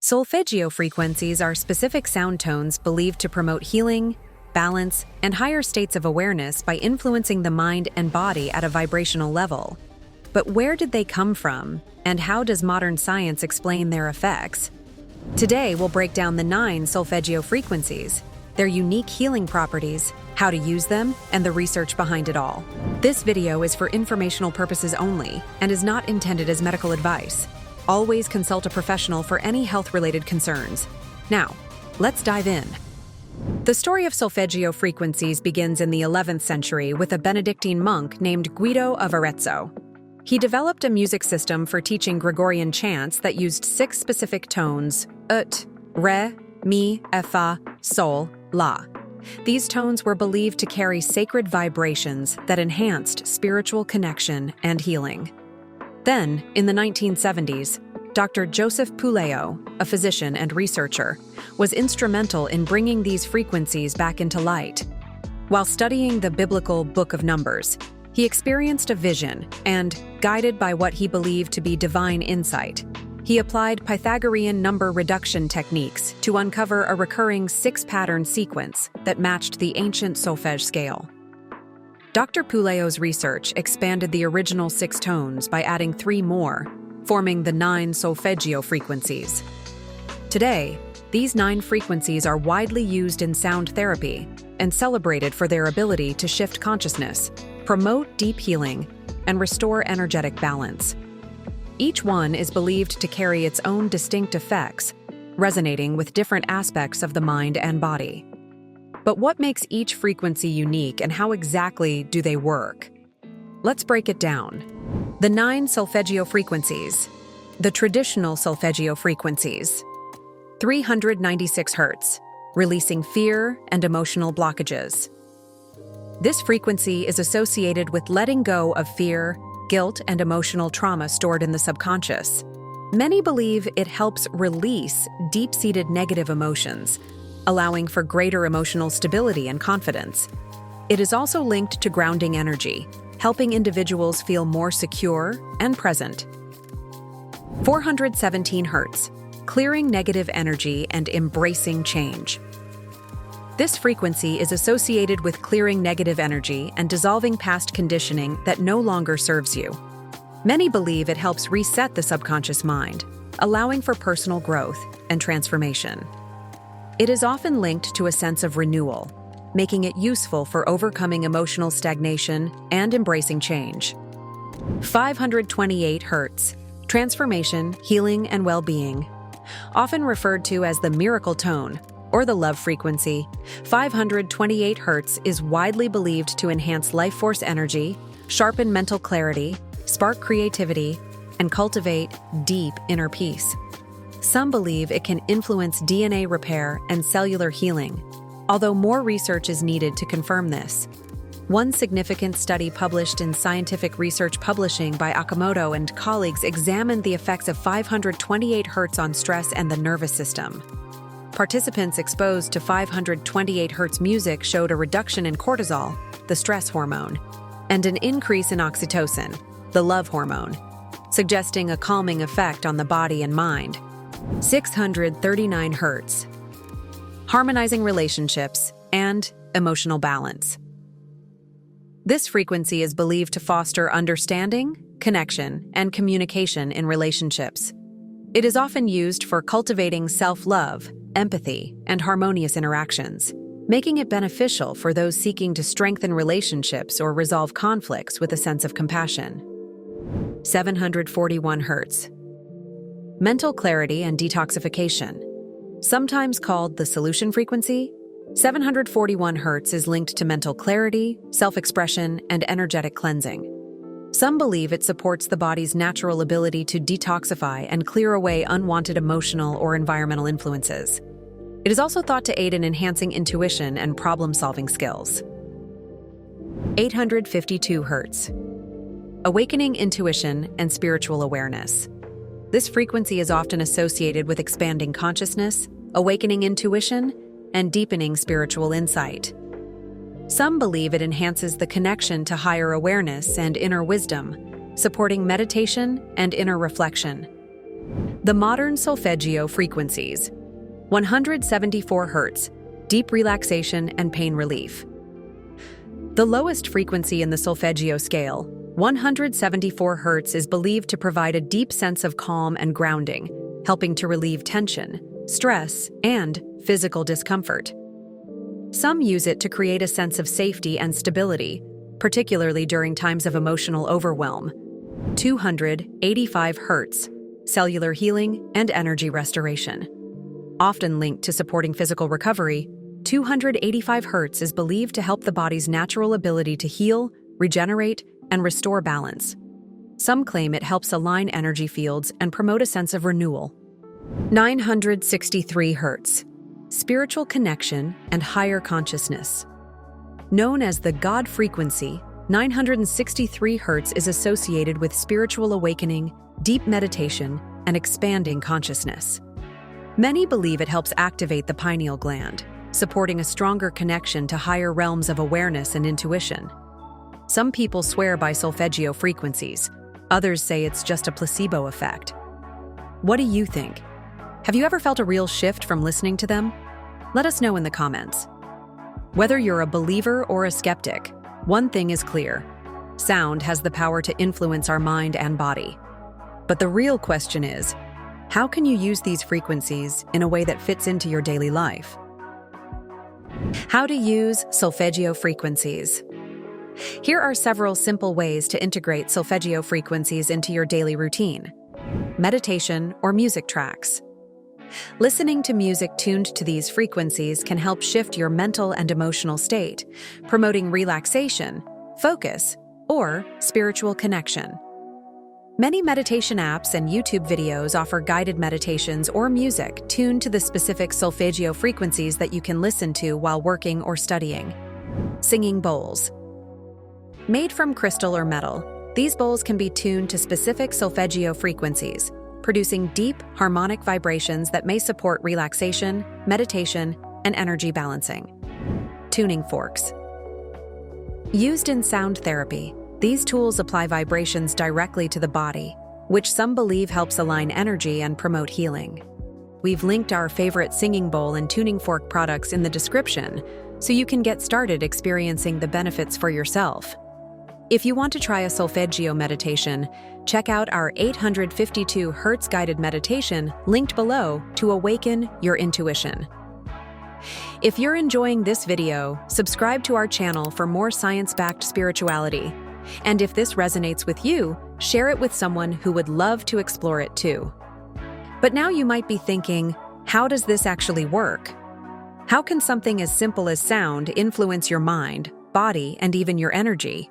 Solfeggio frequencies are specific sound tones believed to promote healing, balance, and higher states of awareness by influencing the mind and body at a vibrational level. But where did they come from, and how does modern science explain their effects? Today, we'll break down the 9 solfeggio frequencies, their unique healing properties, how to use them, and the research behind it all. This video is for informational purposes only and is not intended as medical advice. Always consult a professional for any health-related concerns. Now, let's dive in. The story of solfeggio frequencies begins in the 11th century with a Benedictine monk named Guido of Arezzo. He developed a music system for teaching Gregorian chants that used 6 specific tones: ut, re, mi, fa, sol, la. These tones were believed to carry sacred vibrations that enhanced spiritual connection and healing. Then, in the 1970s, Dr. Joseph Puleo, a physician and researcher, was instrumental in bringing these frequencies back into light. While studying the biblical Book of Numbers, he experienced a vision and, guided by what he believed to be divine insight, he applied Pythagorean number reduction techniques to uncover a recurring 6-pattern sequence that matched the ancient solfege scale. Dr. Puleo's research expanded the original 6 tones by adding 3 more, forming the 9 solfeggio frequencies. Today, these 9 frequencies are widely used in sound therapy and celebrated for their ability to shift consciousness, promote deep healing, and restore energetic balance. Each one is believed to carry its own distinct effects, resonating with different aspects of the mind and body. But what makes each frequency unique and how exactly do they work? Let's break it down. The 9 solfeggio frequencies. The traditional solfeggio frequencies. 396 Hz, releasing fear and emotional blockages. This frequency is associated with letting go of fear, guilt, and emotional trauma stored in the subconscious. Many believe it helps release deep-seated negative emotions, allowing for greater emotional stability and confidence. It is also linked to grounding energy, helping individuals feel more secure and present. 417 Hz, clearing negative energy and embracing change. This frequency is associated with clearing negative energy and dissolving past conditioning that no longer serves you. Many believe it helps reset the subconscious mind, allowing for personal growth and transformation. It is often linked to a sense of renewal, making it useful for overcoming emotional stagnation and embracing change. 528 Hz, transformation, healing, and well-being. Often referred to as the miracle tone or the love frequency, 528 Hz is widely believed to enhance life force energy, sharpen mental clarity, spark creativity, and cultivate deep inner peace. Some believe it can influence DNA repair and cellular healing, although more research is needed to confirm this. One significant study published in Scientific Research Publishing by Akamoto and colleagues examined the effects of 528 Hz on stress and the nervous system. Participants exposed to 528 Hz music showed a reduction in cortisol, the stress hormone, and an increase in oxytocin, the love hormone, suggesting a calming effect on the body and mind. 639 Hz, harmonizing relationships and emotional balance. This frequency is believed to foster understanding, connection, and communication in relationships. It is often used for cultivating self-love, empathy, and harmonious interactions, making it beneficial for those seeking to strengthen relationships or resolve conflicts with a sense of compassion. 741 Hz, mental clarity and detoxification. Sometimes called the solution frequency, 741 Hz is linked to mental clarity, self-expression, and energetic cleansing. Some believe it supports the body's natural ability to detoxify and clear away unwanted emotional or environmental influences. It is also thought to aid in enhancing intuition and problem-solving skills. 852 Hz, awakening intuition and spiritual awareness. This frequency is often associated with expanding consciousness, awakening intuition, and deepening spiritual insight. Some believe it enhances the connection to higher awareness and inner wisdom, supporting meditation and inner reflection. The modern solfeggio frequencies: 174 Hz, deep relaxation and pain relief. The lowest frequency in the solfeggio scale, 174 Hz, is believed to provide a deep sense of calm and grounding, helping to relieve tension, stress, and physical discomfort. Some use it to create a sense of safety and stability, particularly during times of emotional overwhelm. 285 Hz, cellular healing and energy restoration. Often linked to supporting physical recovery, 285 Hz is believed to help the body's natural ability to heal, regenerate, and restore balance. Some claim it helps align energy fields and promote a sense of renewal. 963 Hz, spiritual connection and higher consciousness. Known as the God frequency, 963 Hz is associated with spiritual awakening, deep meditation, and expanding consciousness. Many believe it helps activate the pineal gland, supporting a stronger connection to higher realms of awareness and intuition. Some people swear by solfeggio frequencies. Others say it's just a placebo effect. What do you think? Have you ever felt a real shift from listening to them? Let us know in the comments. Whether you're a believer or a skeptic, one thing is clear: sound has the power to influence our mind and body. But the real question is, how can you use these frequencies in a way that fits into your daily life? How to use solfeggio frequencies. Here are several simple ways to integrate solfeggio frequencies into your daily routine. Meditation or music tracks. Listening to music tuned to these frequencies can help shift your mental and emotional state, promoting relaxation, focus, or spiritual connection. Many meditation apps and YouTube videos offer guided meditations or music tuned to the specific solfeggio frequencies that you can listen to while working or studying. Singing bowls. Made from crystal or metal, these bowls can be tuned to specific solfeggio frequencies, producing deep, harmonic vibrations that may support relaxation, meditation, and energy balancing. Tuning forks. Used in sound therapy, these tools apply vibrations directly to the body, which some believe helps align energy and promote healing. We've linked our favorite singing bowl and tuning fork products in the description, so you can get started experiencing the benefits for yourself. If you want to try a solfeggio meditation, check out our 852 Hz guided meditation linked below to awaken your intuition. If you're enjoying this video, subscribe to our channel for more science-backed spirituality. And if this resonates with you, share it with someone who would love to explore it too. But now you might be thinking, how does this actually work? How can something as simple as sound influence your mind, body, and even your energy?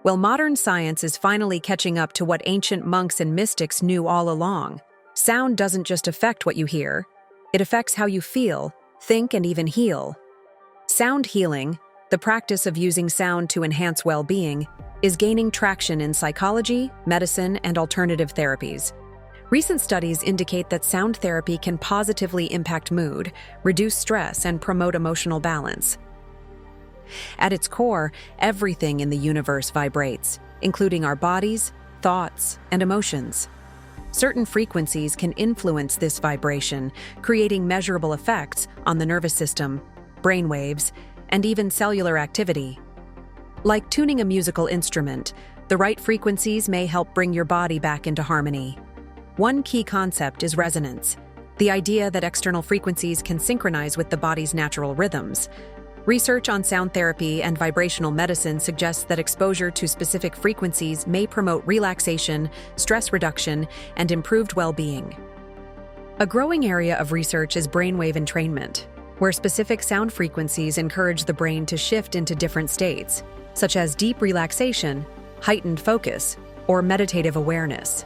Well, modern science is finally catching up to what ancient monks and mystics knew all along. Sound doesn't just affect what you hear, it affects how you feel, think, and even heal. Sound healing, the practice of using sound to enhance well-being, is gaining traction in psychology, medicine, and alternative therapies. Recent studies indicate that sound therapy can positively impact mood, reduce stress, and promote emotional balance. At its core, everything in the universe vibrates, including our bodies, thoughts, and emotions. Certain frequencies can influence this vibration, creating measurable effects on the nervous system, brain waves, and even cellular activity. Like tuning a musical instrument, the right frequencies may help bring your body back into harmony. One key concept is resonance, the idea that external frequencies can synchronize with the body's natural rhythms. Research on sound therapy and vibrational medicine suggests that exposure to specific frequencies may promote relaxation, stress reduction, and improved well-being. A growing area of research is brainwave entrainment, where specific sound frequencies encourage the brain to shift into different states, such as deep relaxation, heightened focus, or meditative awareness.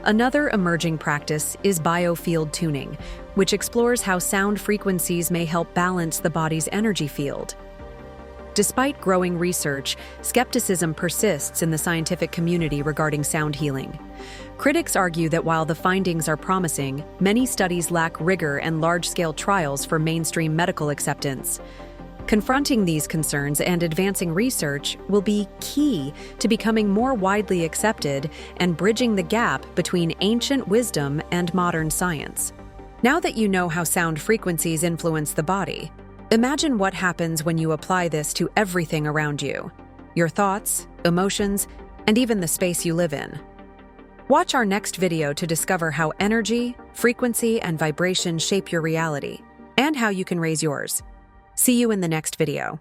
Another emerging practice is biofield tuning, which explores how sound frequencies may help balance the body's energy field. Despite growing research, skepticism persists in the scientific community regarding sound healing. Critics argue that while the findings are promising, many studies lack rigor and large-scale trials for mainstream medical acceptance. Confronting these concerns and advancing research will be key to becoming more widely accepted and bridging the gap between ancient wisdom and modern science. Now that you know how sound frequencies influence the body, imagine what happens when you apply this to everything around you: your thoughts, emotions, and even the space you live in. Watch our next video to discover how energy, frequency, and vibration shape your reality, and how you can raise yours. See you in the next video.